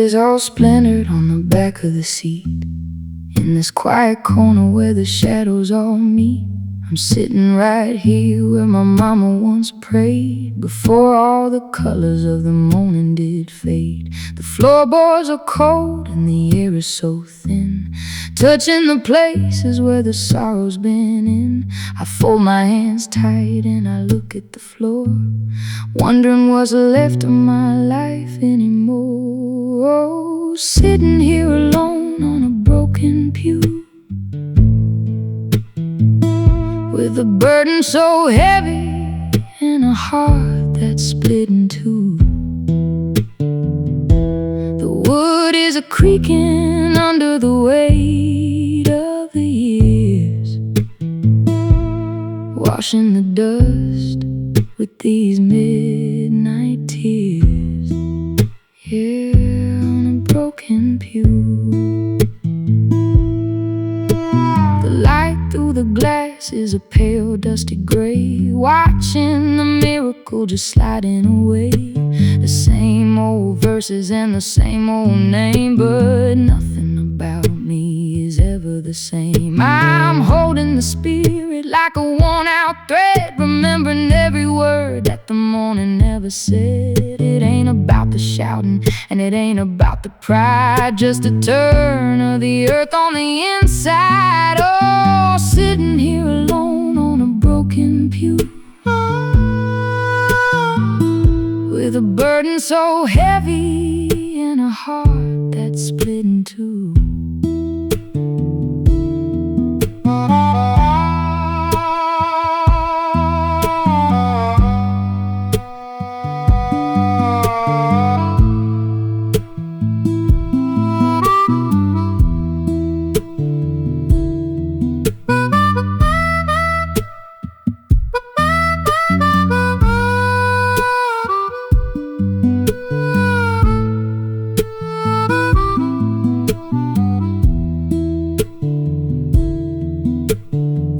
Tears all splintered on the back of the seat. In this quiet corner where the shadows all meet, I'm sitting right here where my mama once prayed, before all the colors of the morning did fade. The floorboards are cold and the air is so thin, touching the places where the sorrow's been in. I fold my hands tight and I look at the floor, wondering what's left of my life anymore. Oh, sitting here alone on a broken pew, with a burden so heavy and a heart that's split in two. The wood is a creaking under the weight of the years, washing the dust with these midnight tears. Yeah, on a broken pew. The light through the glass is a pale dusty gray, watching the miracle just sliding away. The same old verses and the same old name, but nothing about me is ever the same. I'm holding the spirit like a worn-out thread, remembering every word that the morning never said. It ain't about the shouting and it ain't about the pride, just a turn of the earth on the inside. Oh, sitting here alone on a broken pew, with a burden so heavy and a heart that's split in two.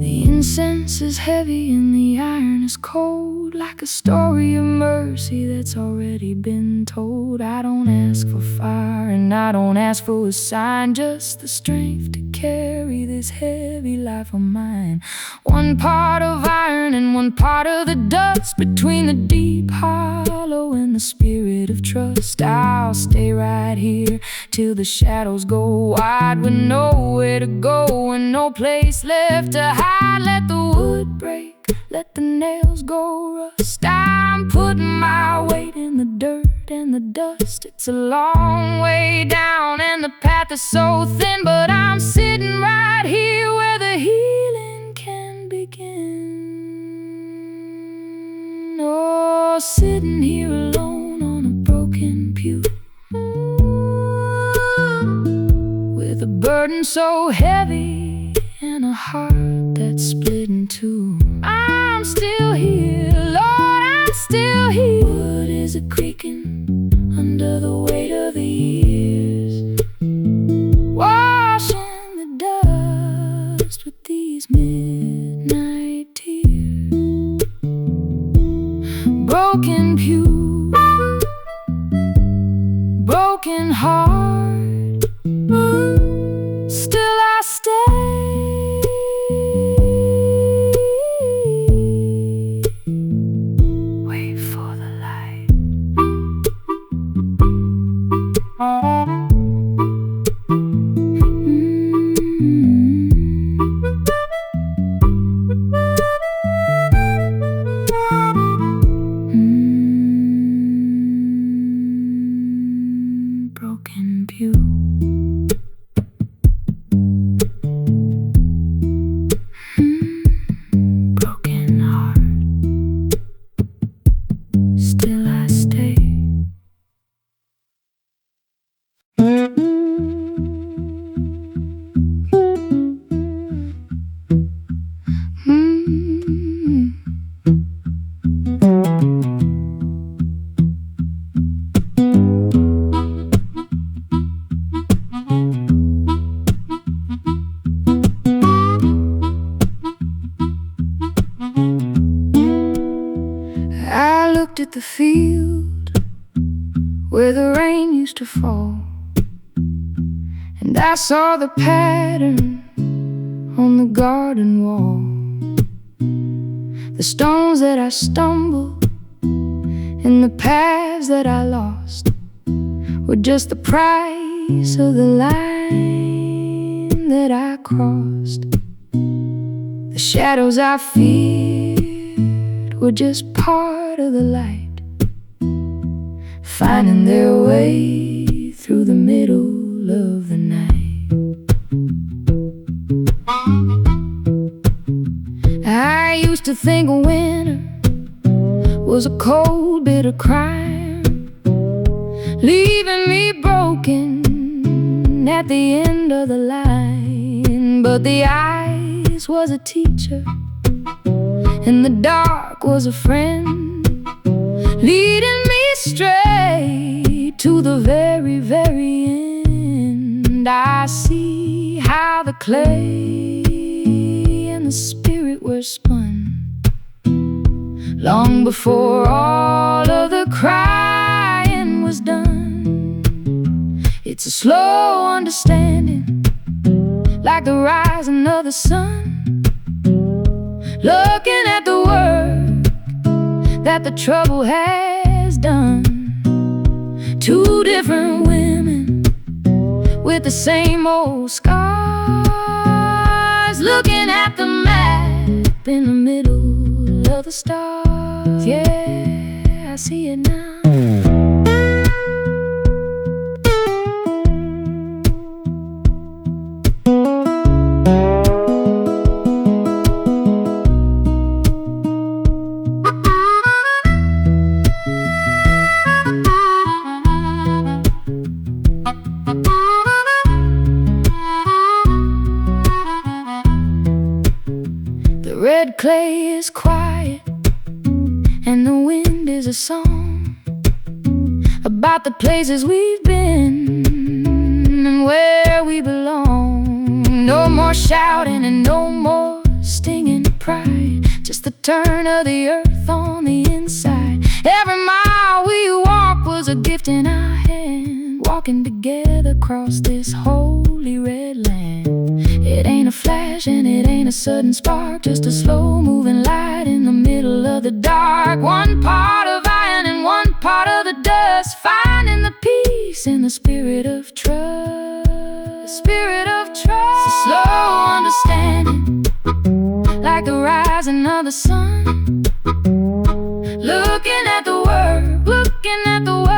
Incense is heavy and the iron is cold, like a story of mercy that's already been told. I don't ask for fire and I don't ask for a sign, just the strength to carry this heavy life of mine. One part of iron and one part of the dust, between the deep hollow and the spirit of trust. I'll stay right here till the shadows go wide, with nowhere to go and no place left to hide. Let the wood break, let the nails go rust. I'm putting my weight in the dirt and the dust. It's a long way down and the path is so thin, but I'm sitting right here where the healing can begin. Oh, sitting here alone on a broken pew, with a burden so heavy and a heart that's split in two. I'm still here, Lord, I'm still here. Wood is a creaking under the weight of the years, washing the dust with these midnight tears. Broken pew, broken heart, still I stay. Wait for the light. Broken pew. Broken heart, still I stay. I looked at the field where the rain used to fall, I saw the pattern on the garden wall, the stones that I stumbled and the paths that I lost were just the price of the line that I crossed. The shadows I feared were just part of the light, finding their way through the middle of the night. I used to think winter was a cold, bitter crime, leaving me broken at the end of the line. But the ice was a teacher and the dark was a friend, leading me straight to the very, very end. I see how the clay and the spirit were spun long before all of the crying was done. It's a slow understanding, like the rising of the sun, looking at the work that the trouble has done. Two different women with the same old scars, looking at the map in the middle of the stars. Yeah, I see it now. The red clay is quiet and the wind is a song about the places we've been and where we belong. No more shouting and no more stinging pride, just the turn of the earth on the inside. Every mile we walked was a gift in our hand, walking together across this holy red land. It ain't a flash and it ain't a sudden spark, just a slow moving light in the middle of the dark. One part of iron and one part of the dust, finding the peace in the spirit of trust. The spirit of trust, a slow understanding, like the rising of the sun, looking at the work,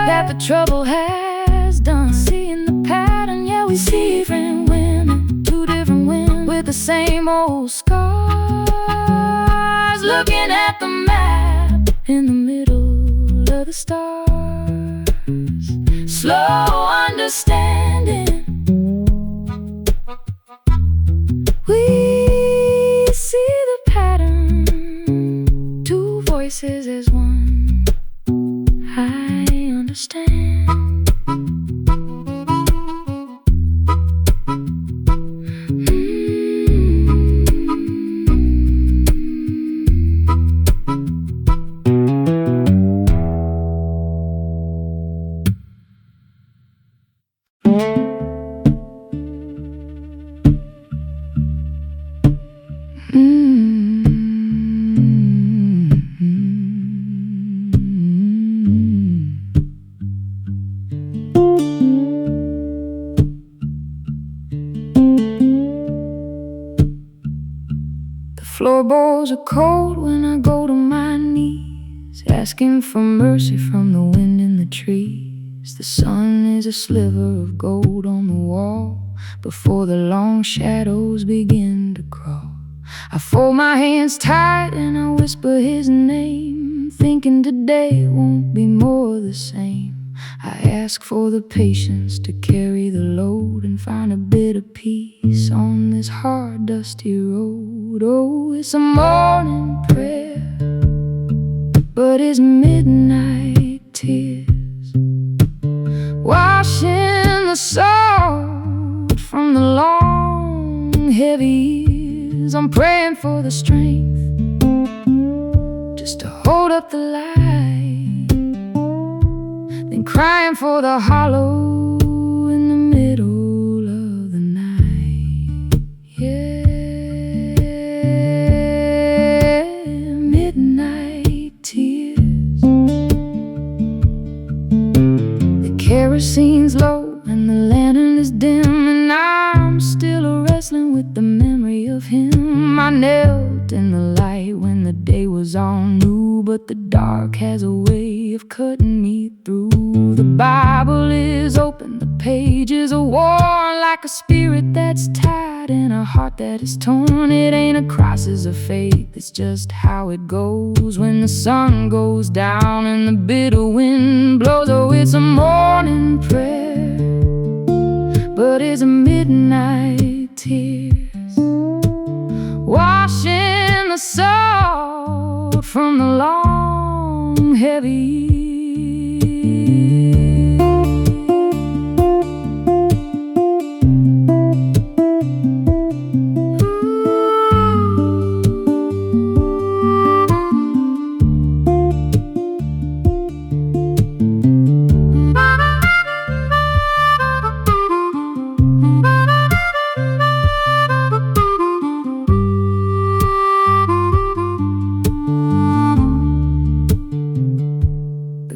that the trouble has done. Seeing the pattern, yeah, we see different women, two different women with the same old scars, looking at the map in the middle of the stars. Slow understanding, we see the pattern, two voices as one. I understand. Floorboards are cold when I go to my knees, asking for mercy from the wind in the trees. The sun is a sliver of gold on the wall before the long shadows begin to crawl. I fold my hands tight and I whisper his name, thinking today won't be more the same. I ask for the patience to carry the load and find a bit of peace on this hard, dusty road. Oh, it's a morning prayer, but it's midnight tears, washing the salt from the long, heavy years. I'm praying for the strength just to hold up the light, then crying for the hollow in the middle of the sun with the memory of him. I knelt in the light when the day was all new, but the dark has a way of cutting me through. The Bible is open, the pages are worn, like a spirit that's tied and a heart that is torn. It ain't a crisis of faith, it's just how it goes when the sun goes down and the bitter wind blows. Oh, it's a morning prayer, but it's a midnight tears, washing the salt from the long, heavy years.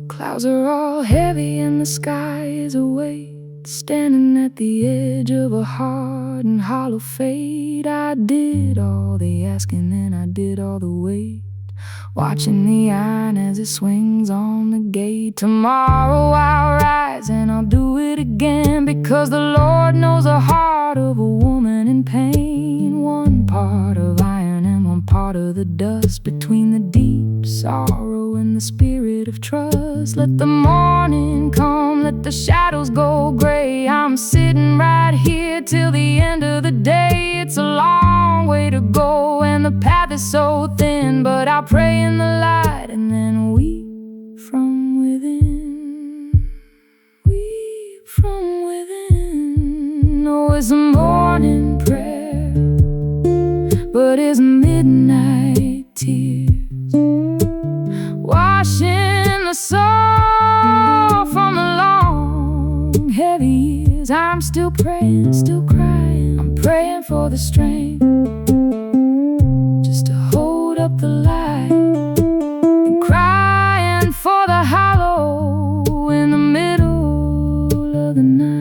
Clouds are all heavy and the sky is a weight, standing at the edge of a hard and hollow fate. I did all the asking and I did all the wait, watching the iron as it swings on the gate. Tomorrow I'll rise and I'll do it again, because the Lord knows the heart of a woman in pain. One part of iron and one part of the dust, between the deep sorrow and the spirit of trust. Let the morning come, let the shadows go gray. I'm sitting right here till the end of the day. It's a long way to go and the path is so thin, but I'll pray in the light and then weep from within. Weep from within. Oh, it's a morning prayer, but it's midnight tears, washing the soul from the long, heavy years. I'm still praying, still crying. I'm praying for the strength just to hold up the light, and crying for the hollow in the middle of the night.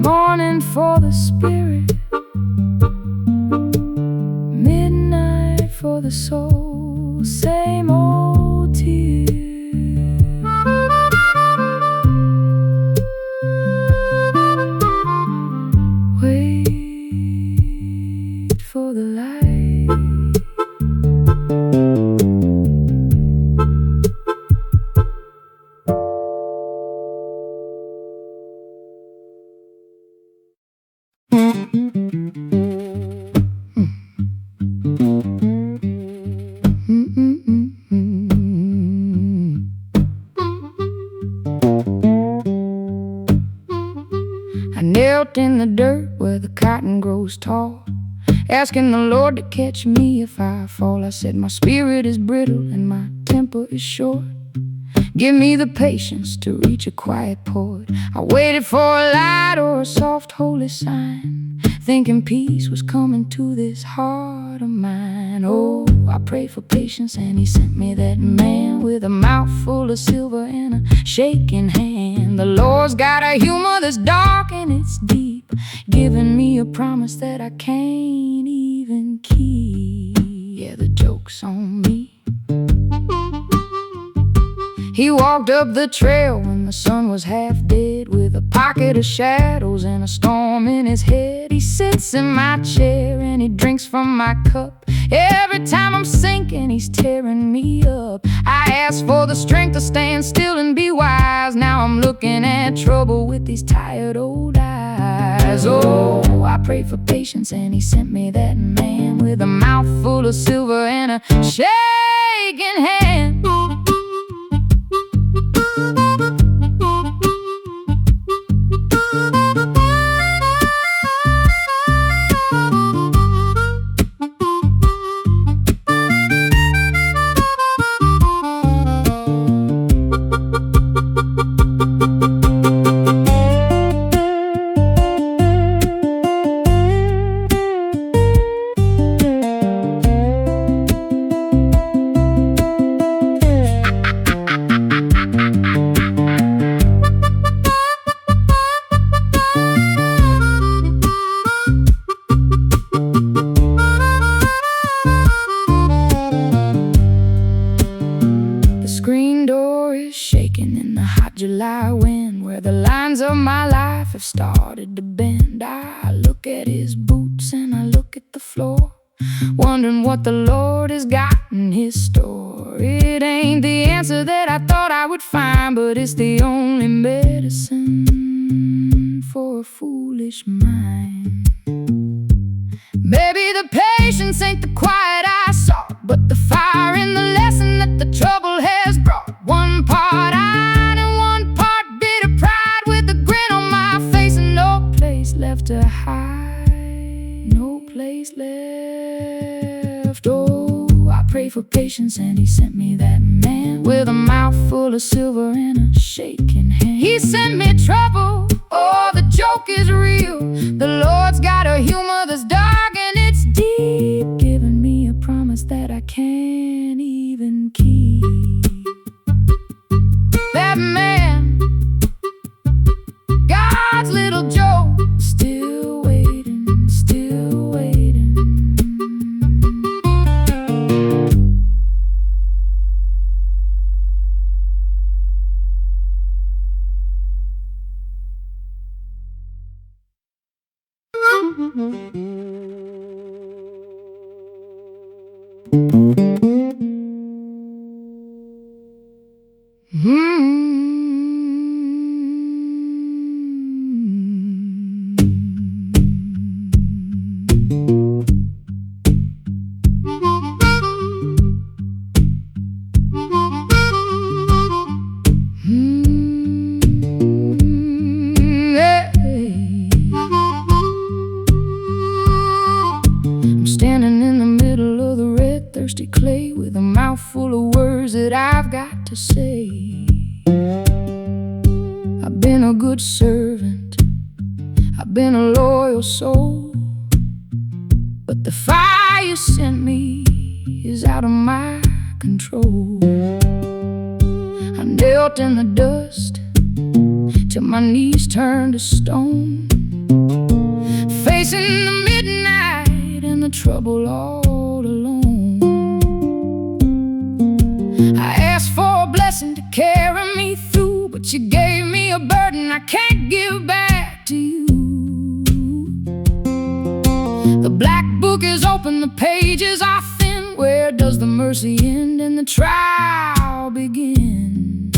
Morning for the spirit, midnight for the soul. Same old tears. Wait for the light. I knelt in the dirt where the cotton grows tall, asking the Lord to catch me if I fall. I said, my spirit is brittle and my temper is short. Give me the patience to reach a quiet port. I waited for a light or a soft holy sign, thinking peace was coming to this heart of mine. Oh, I prayed for patience and he sent me that man with a mouth full of silver and a shaking hand. The Lord's got a humor that's dark and it's deep, giving me a promise that I can't even keep. Yeah, the joke's on me. He walked up the trail when the sun was half dead, with a pocket of shadows and a storm in his head. He sits in my chair and he drinks from my cup. Every time I'm sinking, he's tearing me up. I asked for the strength to stand still and be wise. Now I'm looking at trouble with these tired old eyes. Oh, I prayed for patience and he sent me that man with a mouth full of silver and a shaking hand. door is shaking in the hot July wind, where the lines of my life have started to bend. I look at his boots and I look at the floor, wondering what the Lord has got in his store. It ain't the answer that I thought I would find, but it's the only medicine for a foolish mind. Maybe the patience ain't the quiet I sought, but the fire in the lesson that the trouble has brought. One part iron and one part bitter pride, with a grin on my face and no place left to hide. No place left. Oh, I prayed for patience and he sent me that man with a mouth full of silver and a shaking hand. He sent me trouble. Oh, the joke is real. The Lord's got a humor that's dark and it's deep, giving me a promise that I can't even keep. That man, God's little Joe, still waiting, still waiting. Standing in the middle of the red, thirsty clay, with a mouth full of words that I've got to say. I've been a good servant, I've been a loyal soul, but the fire you sent me is out of my control. I knelt in the dust till my knees turned to stone, facing the midnight and the trouble all alone. I asked for a blessing to carry me through, but you gave me a burden I can't give back to you. The black book is open, the pages are thin. Where does the mercy end and the trial begin?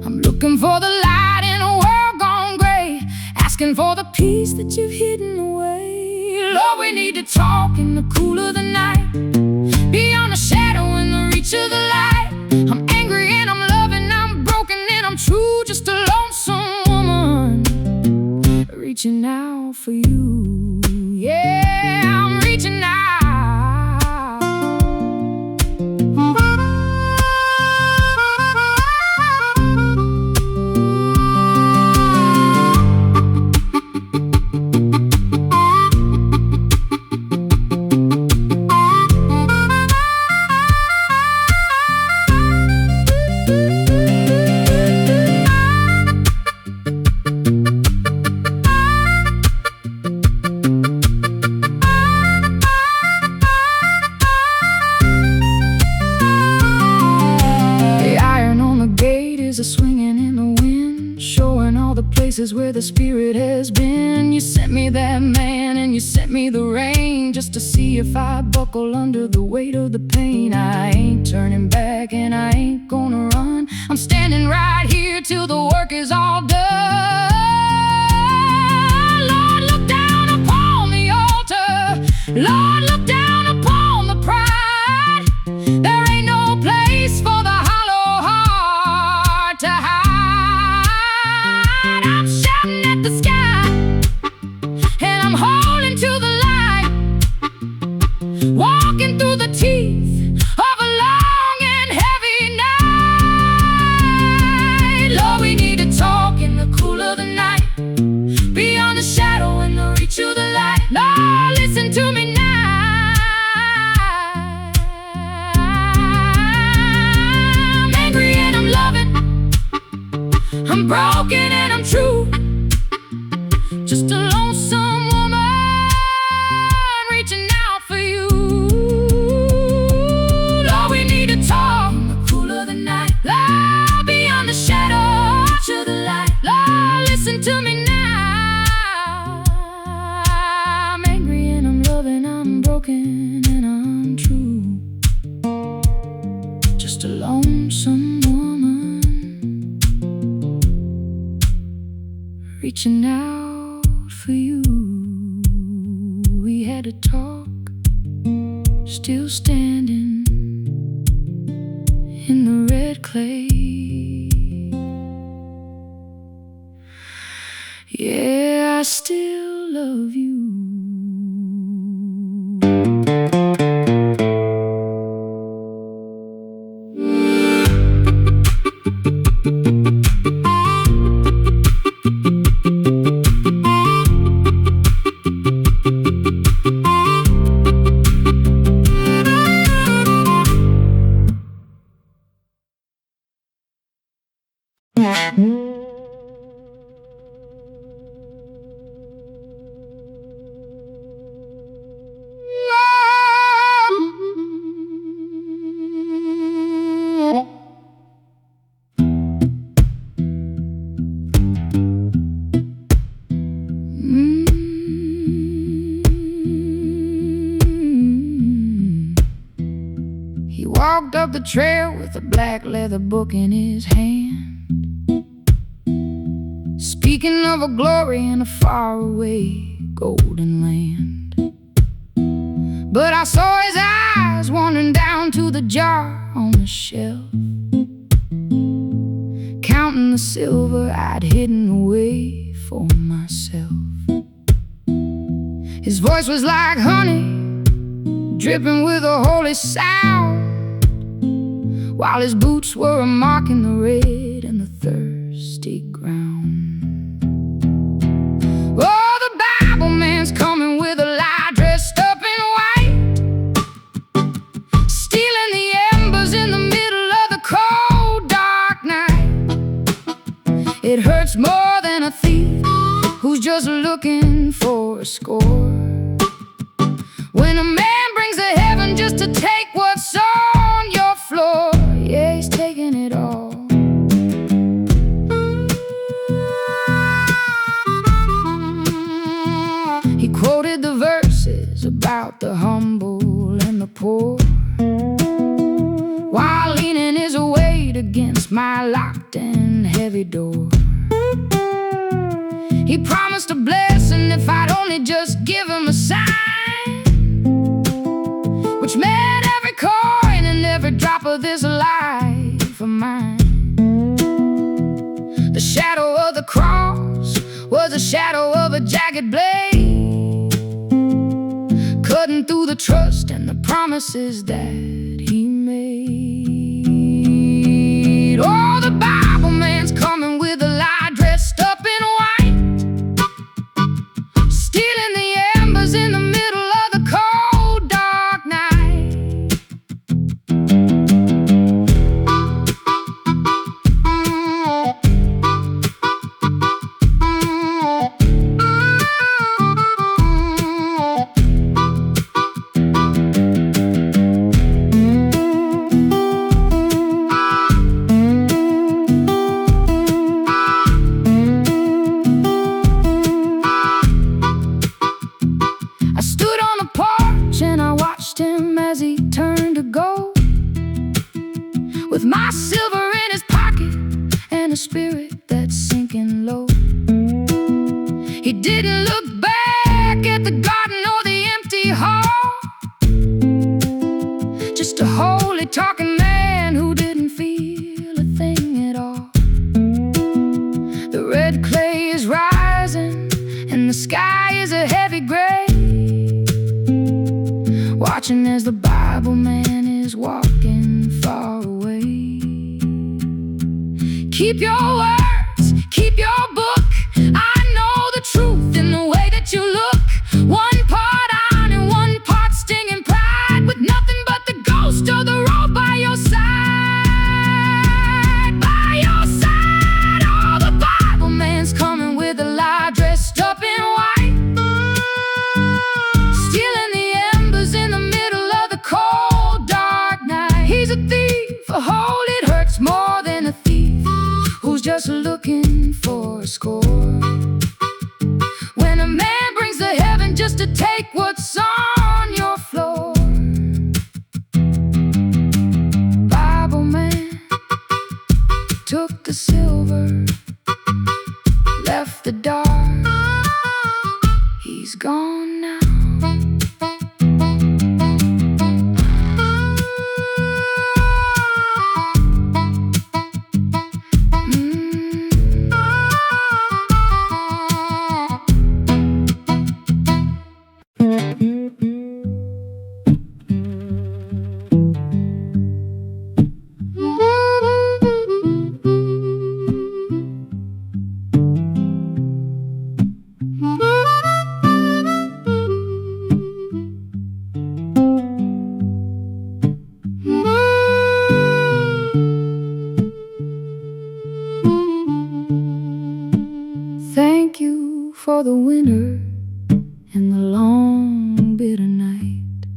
I'm looking for the light in a world gone gray, asking for the peace that you've hidden away. Lord, we need to talk in the cool of the night, beyond the shadow and the reach of the light. I'm angry and I'm loving, I'm broken and I'm true, just a lonesome woman reaching out for you. Yeah, I'm reaching out. A swinging in the wind, showing all the places where the Spirit has been. You sent me that man and you sent me the rain, just to see if I buckle under the weight of the pain. I ain't turning back and I ain't gonna run. I'm standing right here till the work is all done. Lord, look down upon the altar. Lord, look down upon the pride. There ain't no place for the hollow heart to hide. I'm shouting at the sky and I'm holding to the light, walking through the teeth of a long and heavy night. Lord, we need to talk in the cool of the night, beyond the shadow and the reach of the light. Lord, listen to me now. I'm angry and I'm loving, I'm broken and I'm true, just a lonesome woman reaching out for you. Lord, we need to talk in the cool of the night, Lord, beyond the shadow to the light. Lord, listen to me now. I'm angry and I'm loving, I'm broken and I'm true. Just a lonesome woman reaching out for you. We had a talk, still standing in the red clay. Yeah, I still love you. He walked up the trail with a black leather book in his hand, speaking of a glory in a faraway golden land. But I saw his eyes wandering down to the jar on the shelf, counting the silver I'd hidden away for myself. His voice was like honey, dripping with a holy sound, while his boots were a mark in the red and the thirsty ground. Oh, the Bible man's coming with a lie, dressed up in white, stealing the embers in the middle of the cold, dark night. It hurts more than a thief who's just looking for a score, when a man brings to heaven just to take what's on your floor. Yeah, he's taking it all. He quoted the verses about the humble and the poor, while leaning his weight against my locked and heavy door. He promised a blessing if I'd only just give him a sign, which meant every coin and every drop of this life of mine. The shadow of the cross was the shadow of a jagged blade, cutting through the trust and the promises that he made. Oh, the Bible man's coming with a lie, dressed up in white, stealing the embers in the middle of the cold, dark night. I stood on the porch and I watched him as he turned to go, with my silver in his pocket and a spirit that's sinking low. He didn't look back at the garden or the empty hall, just a holy talking man who didn't feel a thing at all. The red clay is rising and the sky is a heavy gray, watching as the Bible man is walking far away. Keep your words, keep your book. I know the truth in the way that you look. One part iron and one part stinging pride, with nothing but the ghost of the road by your side. By your side. Oh, the Bible man's coming with a lie, dressed up in white, stealing the embers in the middle of the cold, dark night. He's a thief, a hole, it hurts more just looking for a score. When a man brings to heaven just to take what's on your floor. Bible man took the silver, left the dark. He's gone now. Thank you for the winter and the long bitter night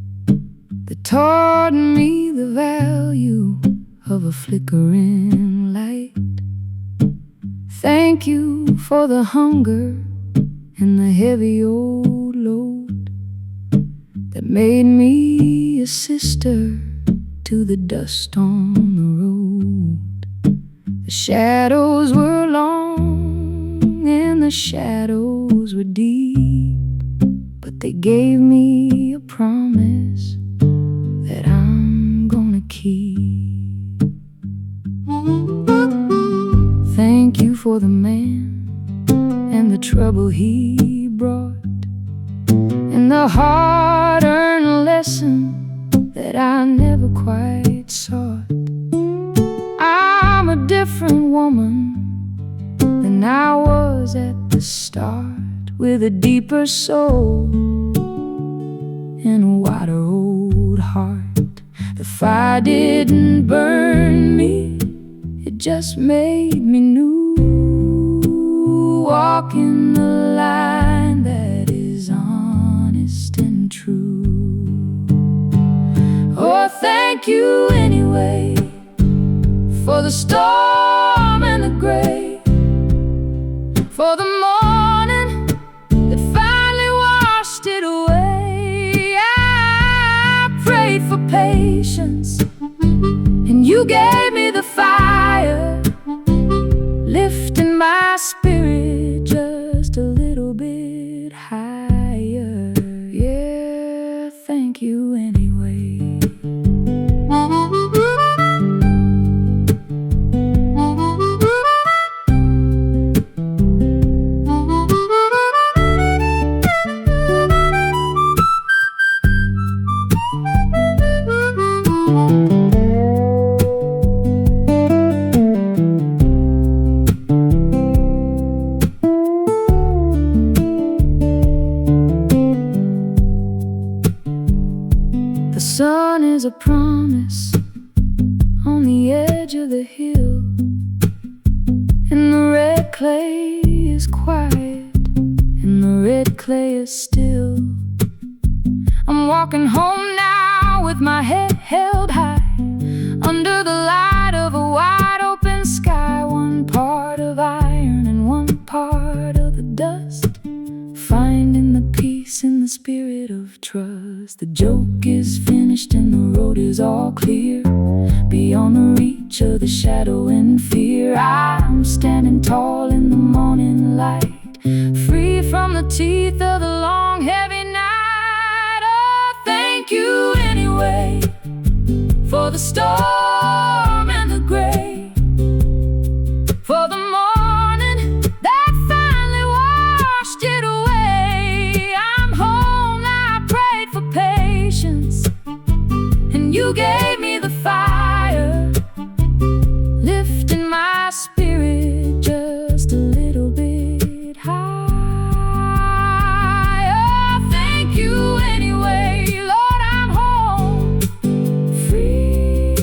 that taught me the value of a flickering light. Thank you for the hunger and the heavy old load that made me a sister to the dust on the road. The shadows were long and the shadows were deep, but they gave me a promise that I'm gonna keep. Thank you for the man and the trouble he brought, and the hard-earned lesson that I never quite sought. I'm a different woman than I was at the start, with a deeper soul and a wider old heart. The fire didn't burn me, it just made me new, walking the line that is honest and true. Oh, thank you anyway for the storm and the gray, for the morning that finally washed it away. I prayed for patience, and you gave me the fire, lifting my spirit just a little bit higher. Yeah, thank you anyway. The sun is a promise on the edge of the hill, and the red clay is quiet, and the red clay is still. I'm walking home now with my head held high, under the light of a wide open sky. One part of iron and one part of the dust, finding the peace in the spirit of trust. The joke is finished and the road is all clear, beyond the reach of the shadow and fear. I'm standing tall in the morning light, free from the teeth of the long heavy night. Oh, thank you anyway for the storm and the gray, for the morning that finally washed it away. I'm home now, I prayed for patience, and you gave me the fire, lifting my spirit just a little bit higher. Thank you anyway, Lord, I'm home, free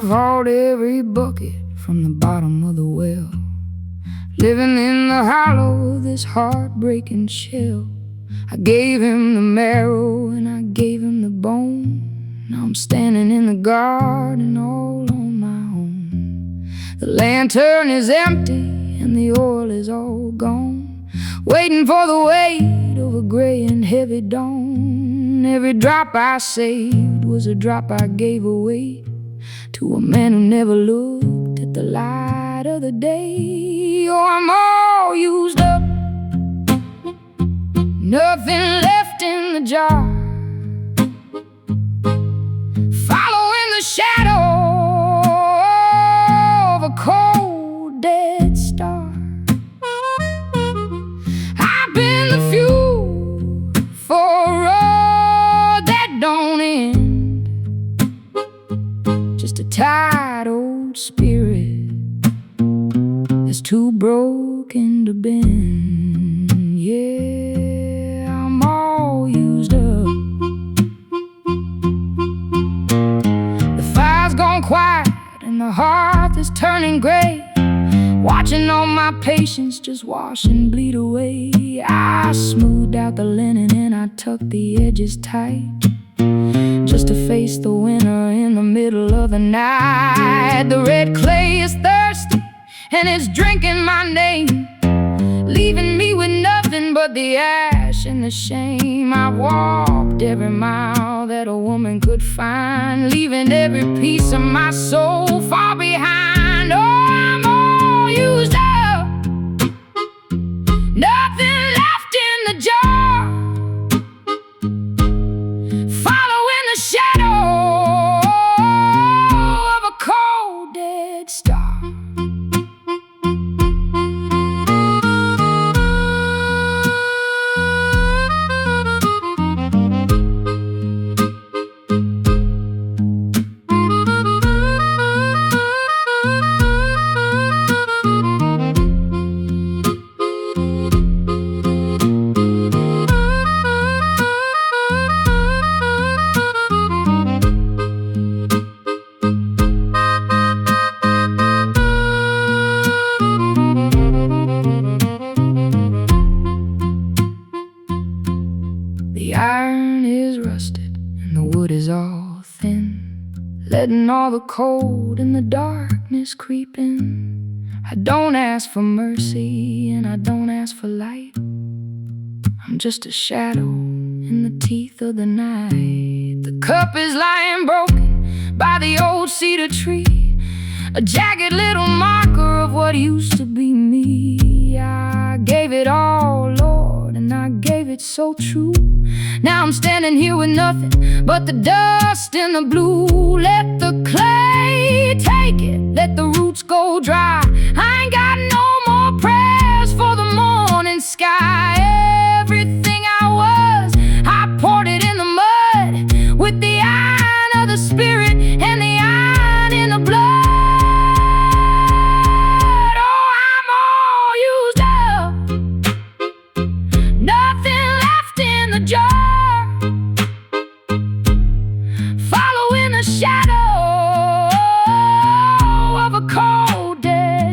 hauled every bucket from the bottom of the well, living in the hollow of this heartbreaking shell. I gave him the marrow and I gave him the bone. Now I'm standing in the garden all on my own. The lantern is empty and the oil is all gone, waiting for the weight of a gray and heavy dawn. Every drop I saved was a drop I gave away to a man who never looked at the light of the day. Oh, I'm all used up, nothing left in the jar, following the shadow of a cold, dead star. I've been the fuel for a road that don't end, just a tired old spirit that's too broken to bend. Yeah, I'm all used up. The fire's gone quiet and the hearth is turning gray, watching all my patience just wash and bleed away. I smoothed out the linen and I tucked the edges tight, just to face the winter in the middle of the night. The red clay is thirsty and it's drinking my name, leaving me with nothing but the ash and the shame. I walked every mile that a woman could find, leaving every piece of my soul far behind. Oh, I'm all used up, nothing left in the jar, following the shadow of a cold, dead star. The iron is rusted and the wood is all thin, letting all the cold and the darkness creep in. I don't ask for mercy and I don't ask for light. I'm just a shadow in the teeth of the night. The cup is lying broken by the old cedar tree, a jagged little marker of what used to be me. I gave it all, Lord, and I gave it so true. Now I'm standing here with nothing but the dust and the blue. Let the clay take it, let the roots go dry. I ain't got no more prayers for the morning sky. Everything I was, I poured it in the mud, with the iron of the spirit and the iron in the blood. Oh, I'm all used up, nothing left in the jar, following the shadow of a cold, dead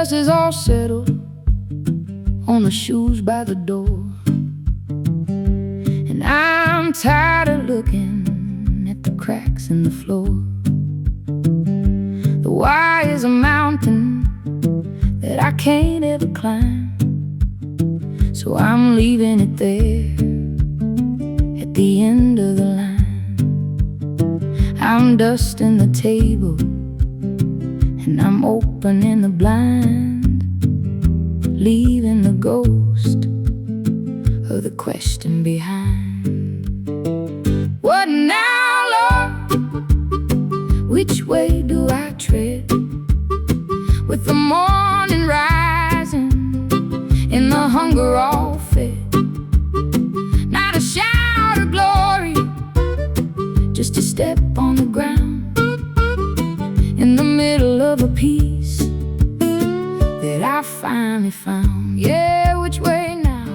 dust is all settled on the shoes by the door, and I'm tired of looking at the cracks in the floor. The why is a mountain that I can't ever climb, so I'm leaving it there at the end of the line. I'm dusting the table and I'm opening the blind, leaving the ghost of the question behind. What now, Lord? Which way do I tread? With the morning rising and the hunger all fed, not a shout of glory, just a step on the ground in the middle of a piece that I finally found. Yeah, which way now?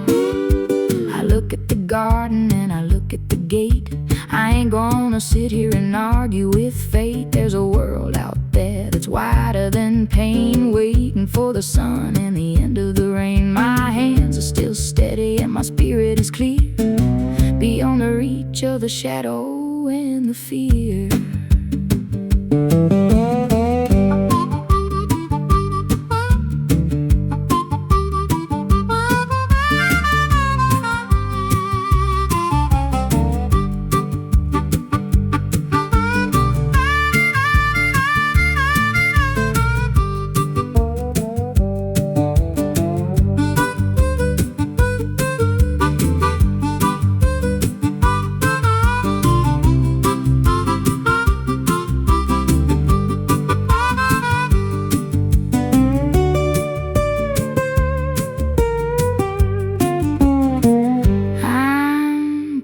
I look at the garden and I look at the gate. I ain't gonna sit here and argue with fate. There's a world out there that's wider than pain, waiting for the sun and the end of the rain. My hands are still steady and my spirit is clear, beyond the reach of the shadow and the fear.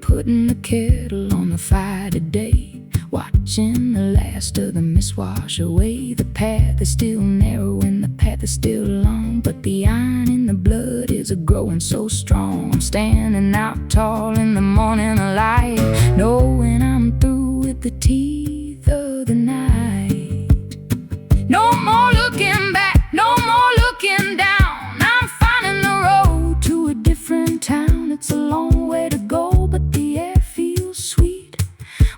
Putting the kettle on the fire today, watching the last of the mist wash away. The path is still narrow and the path is still long, but the iron in the blood is growing so strong. I'm standing out tall in the morning light, knowing I'm through with the teeth of the night. No more looking back, no more looking down. I'm finding the road to a different town. It's a long way to go, but the air feels sweet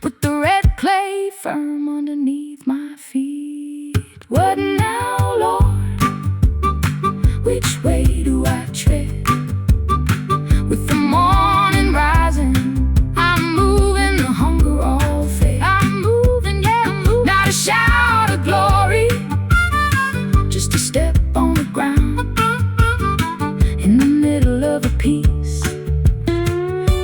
with the red clay firm underneath my feet. What now, Lord? Which way do I tread? With the morning rising, I'm moving, the hunger all fade. I'm moving, yeah, I'm moving. Not a shout of glory, just a step on the ground in the middle of a piece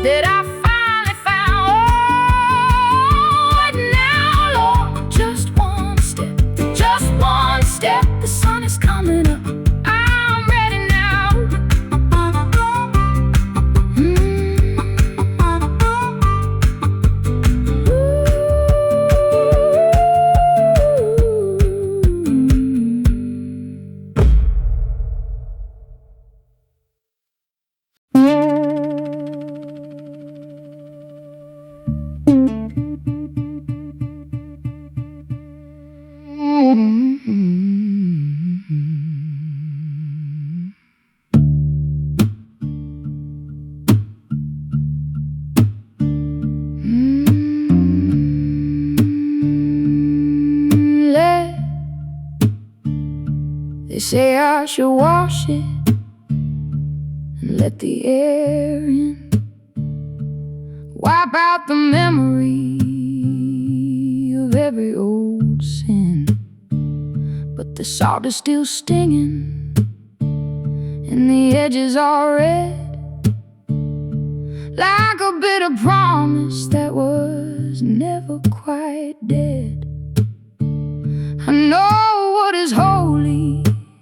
that I finally found. Oh, what now, Lord? Just one step, just one step. The sun is coming up, I'm ready now. They say I should wash it and let the air in, wipe out the memory of every old sin. But the salt is still stinging and the edges are red, like a bit of promise that was never quite dead. I know what is holy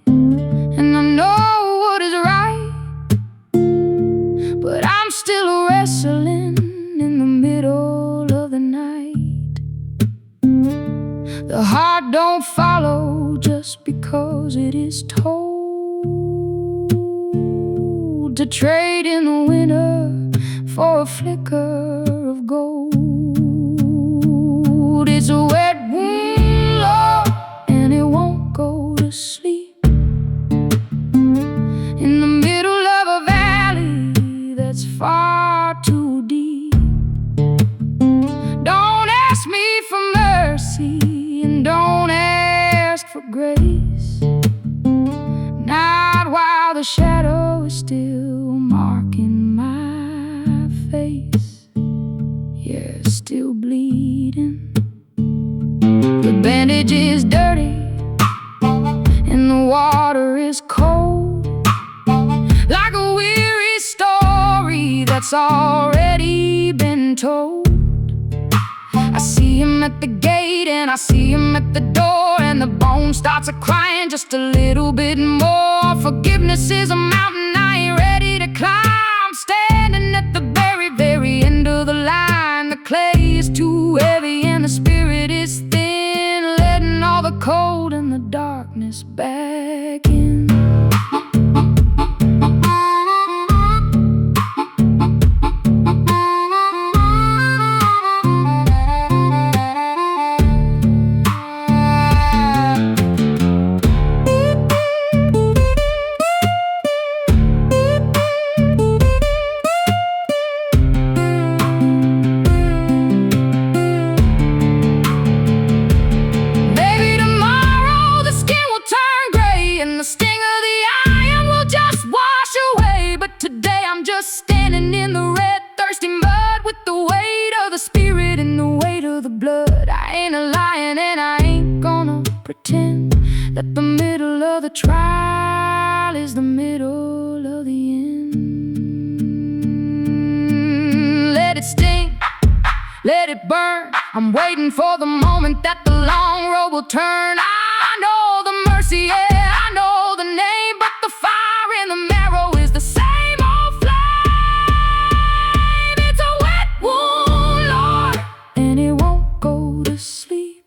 and I know what is right, but I'm still wrestling in the middle of the night. The heart don't follow just because it is told to trade in the winter for a flicker of gold. It's a wet wound, Lord, and it won't go to sleep. ask me for mercy and don't ask for grace. Not while the shadow is still marking my face. Yeah, still bleeding. The bandage is dirty and the water is cold, like a weary story that's already been told. I see him at the gate and I see him at the door, and the bone starts a-crying just a little bit more. Forgiveness is a mountain I ain't ready to climb, standing at the very, very end of the line. The clay is too heavy and the spirit is thin, letting all the cold and the darkness back in. The sting of the iron will just wash away, but today I'm just standing in the red, thirsty mud, with the weight of the spirit and the weight of the blood. I ain't a lion and I ain't gonna pretend that the middle of the trial is the middle of the end. Let it sting, let it burn. I'm waiting for the moment that the long road will turn. I know the mercy, yeah, I know the name, but the fire in the marrow is the same old flame. It's a wet wound, Lord, and it won't go to sleep.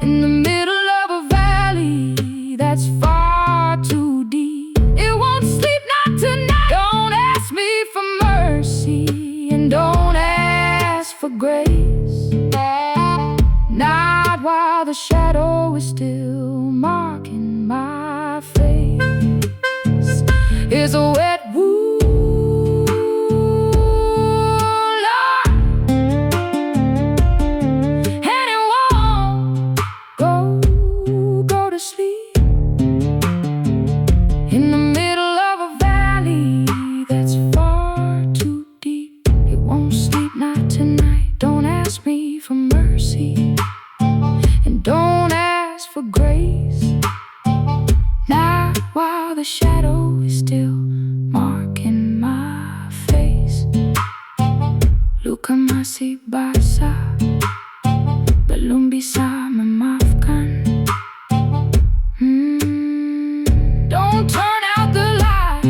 In the middle of a valley that's far too deep, it won't sleep, not tonight. Don't ask me for mercy and don't ask for grace. Not while the shadow is still marking my face. It's a wet wound, Lord, and it won't go to sleep. In the middle of a valley that's far too deep, it won't sleep, not tonight. Don't ask me for mercy and don't ask for grace. Not while the shadow is still marking my face. Luka masih basah, belum bisa memaafkan. Don't turn out the light.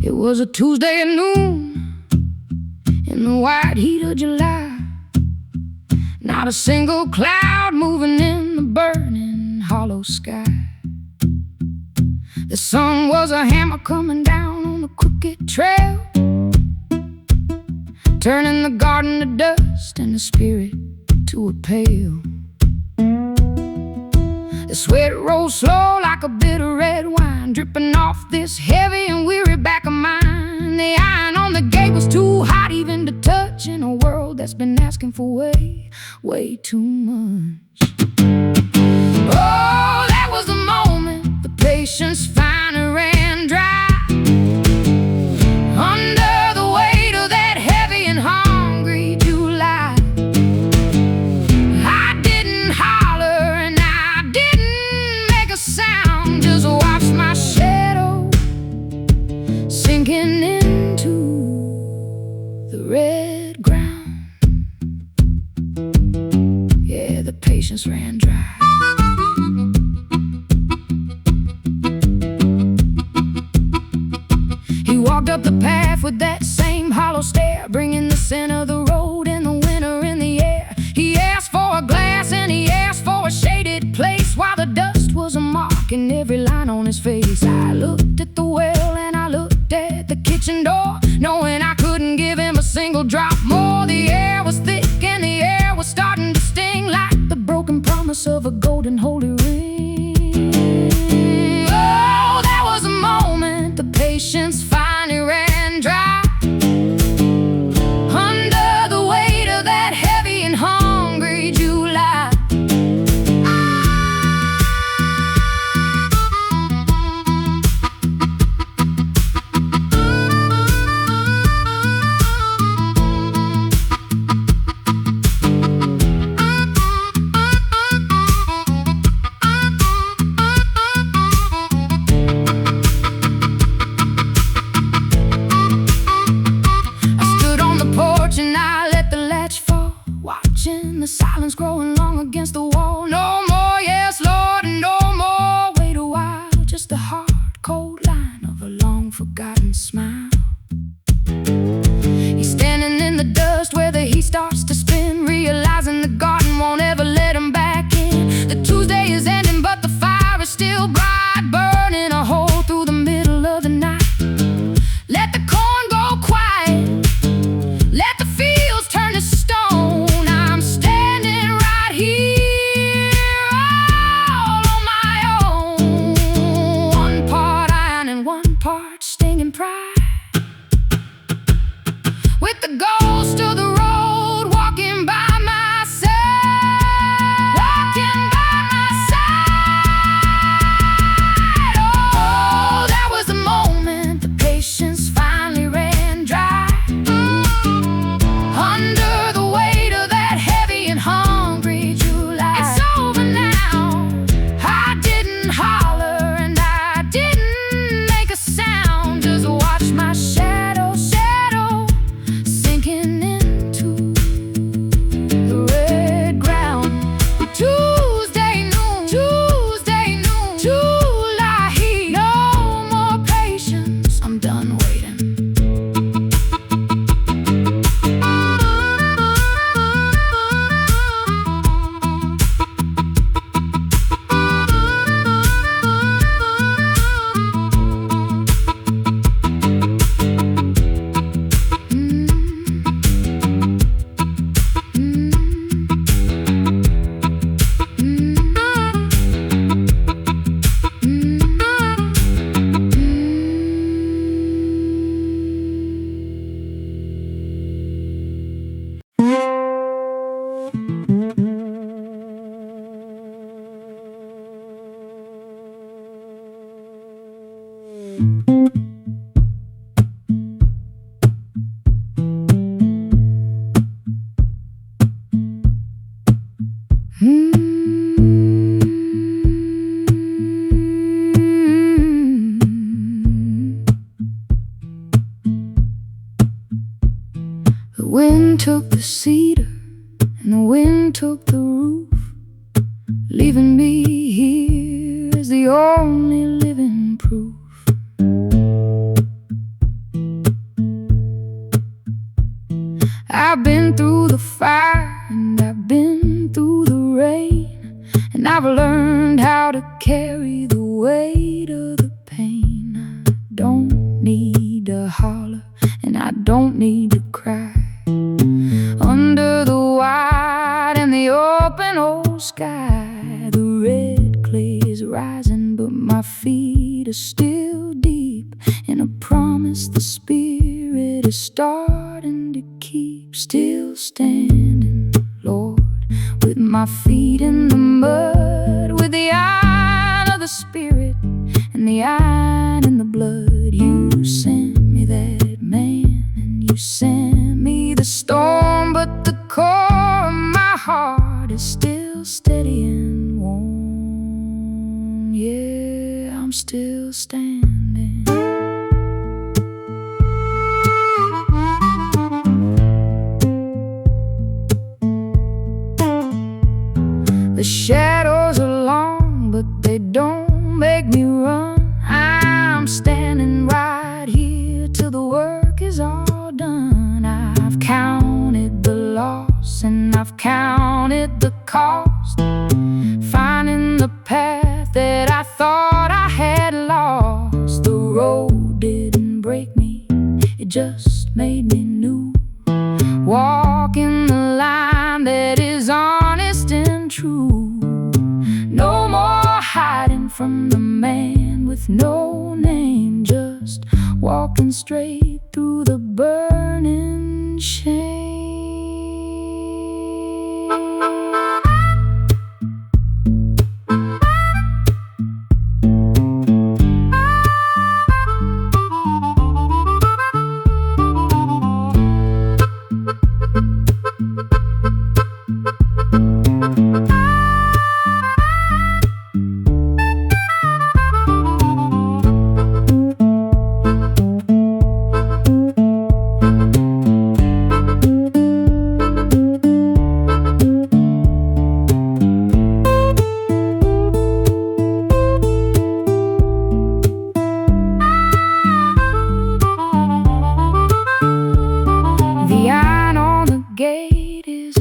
It was a Tuesday at noon in the white heat of July. Not a single cloud moving in the burning hollow sky. The sun was a hammer coming down on the crooked trail, turning the garden to dust and the spirit to a pail. The sweat rolled slow like a bitter red wine, dripping off this heavy and weary back of mine. The iron on the gate was too hot even to touch, in a world that's been asking for way too much. Oh, that was the moment the patience finally ran dry. Under the weight of that heavy and hungry July, I didn't holler and I didn't make a sound, just watched my shadow sinking into the red ground. Yeah, the patience ran dry. He walked up the path with that same hollow stare, bringing the scent of the road and the shock in every line on his face. I looked at the well and I looked at the kitchen door, knowing I couldn't give him a single drop more. The air was thick and the air was starting to sting, like the broken promise of a golden holy ring. Oh, that was a moment the patience finally ran dry. The silence growing long against the wall. No more, yes, Lord, and no more. Wait a while, just the hard, cold line of a long forgotten smile. He's standing in the dust where the heat starts to spin, realizing the garden won't ever let him back in. The Tuesday is ending, but the fire is still bright, burning a hole through the middle of the night. Let the corn go quiet, let the fields turn to stone. With the ghost of the road walking by my side, walking by my side. Oh, that was the moment the patience finally ran dry. Under the weight of that heavy and hungry July. It's over now. I didn't holler and I didn't make a sound, just watch my shadow sinking into the red ground. Tuesday noon, July heat. No more patience, I'm done waiting. The wind took the cedar and the wind took the roof, leaving me here as the only living proof. I've been through the fire and I've been through the rain, and I've learned how to carry the weight of the pain. I don't need to holler and I don't need to cry. Under the wide and the open old sky, the red clay is rising, but my feet are still deep in a promise the spirit is starting to keep. Still standing, Lord, with my feet in the mud, with the iron of the spirit and the iron in the blood. You sent me that man and you sent me the storm, but the core of my heart is still steady and warm. Yeah, I'm still standing. The shadows are long, but they don't make me run. I'm standing right here till the work is all done. I've counted the loss and I've counted the cost, finding the path that I thought walking the line that is honest and true. No more hiding from the man with no name, just walking straight through the burning shame.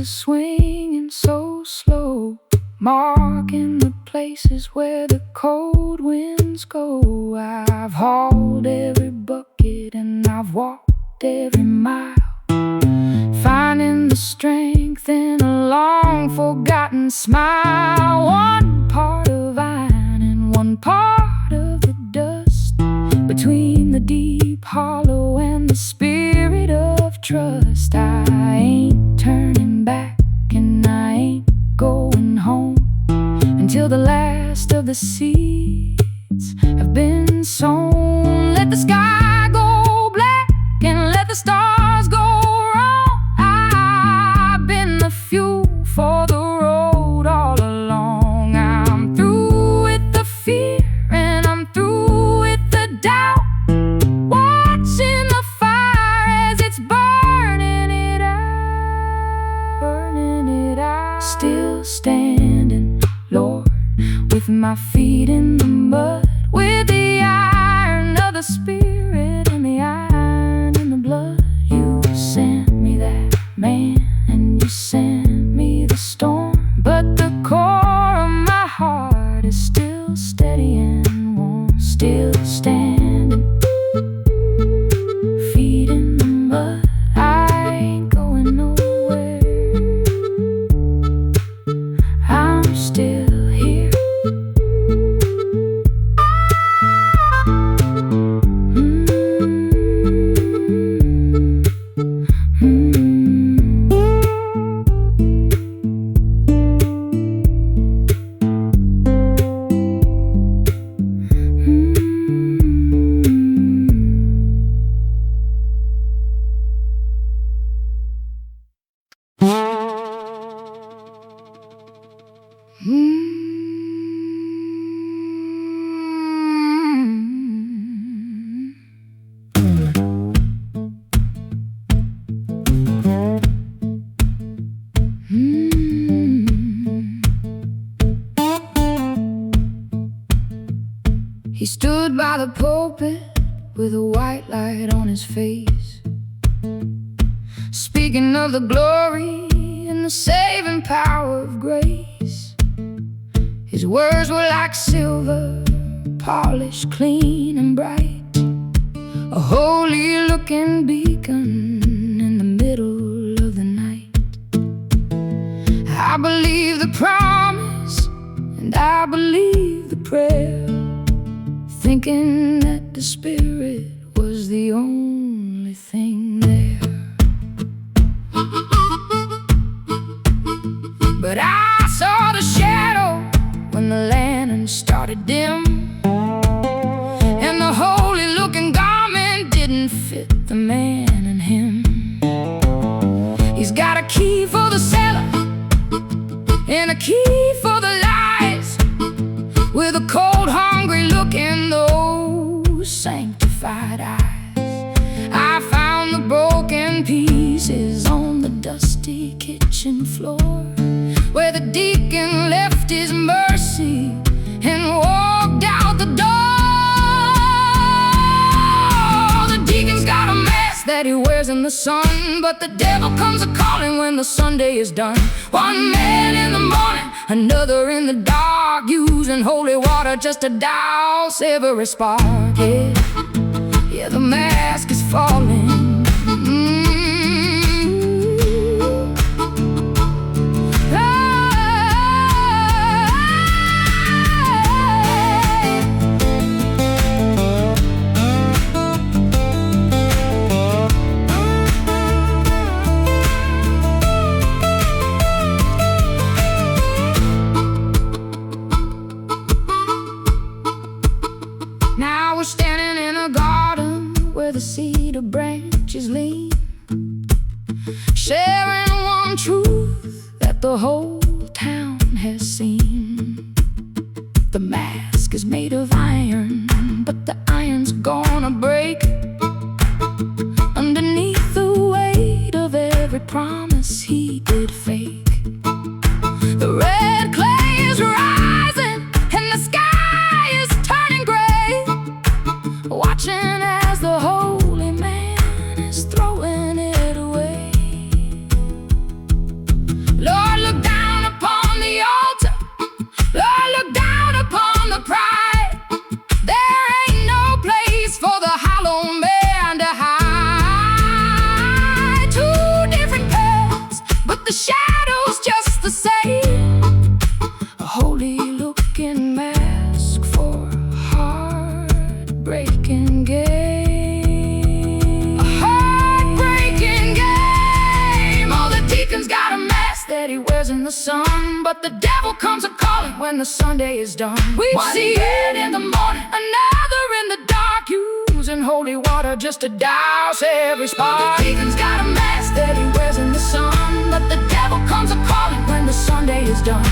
Swinging so slow, marking the places where the cold winds go. I've hauled every bucket and I've walked every mile, finding the strength in a long forgotten smile. One part of iron and one part of the dust, between the deep hollow and the spirit of trust. I ain't turning back and I ain't going home until the last of the seeds have been sown. Let the sky go black and let the stars go wrong. I've been the fuel for the road all along. I'm through with the fear and I'm through with the doubt, watching the fire as it's burning it out, burning it out. Still standing, Lord, with my feet in the mud, with the iron of the spirit and the iron in the blood. You sent me that man and you sent me the storm, but the core of my heart is still steady and warm. Still standing, feet in the mud, I ain't going nowhere. I'm still here. He stood by the pulpit with a white light on his face, speaking of the glory and the saving power of grace. His words were like silver, polished, clean and bright, a holy looking beacon in the middle of the night. I believe the promise and I believe the prayer, thinking that the Spirit was the only thing there. But I saw the shadow when the lantern started dim, and the holy looking garment didn't fit the man in him. He's got a key for the cellar and a key for the lies, with a cold, hungry look in those sanctified eyes. I found the broken pieces on the dusty kitchen floor, where the deacon left his mercy and walked out the door. The deacon's got a mask that he wears in the sun, but the devil comes a-calling when the Sunday is done. One man in the morning, another in the dark, using holy water just to douse every spark. Yeah, the mask is falling. sharing one truth that the whole town has seen. The mask is made of iron, but the iron's gonna break underneath the weight of every promise he did fake. The red clay is rising and the sky is turning gray, watching as the holy man is throwing it away. Lord, look down upon the altar. Lord, look down upon the pride. There ain't no place for the hollow man to hide. Two different paths, but the shadow's just the same. A holy looking mask for a heartbreaking game. A heartbreaking game. All the deacons got a mask that he wears in the sun, but the devil comes a-calling when the Sunday is done. We see it in the morning, another in the dark, using holy water just to douse every spark. The deacon's got a mask that he wears in the sun, but the devil comes a-calling when the Sunday is done.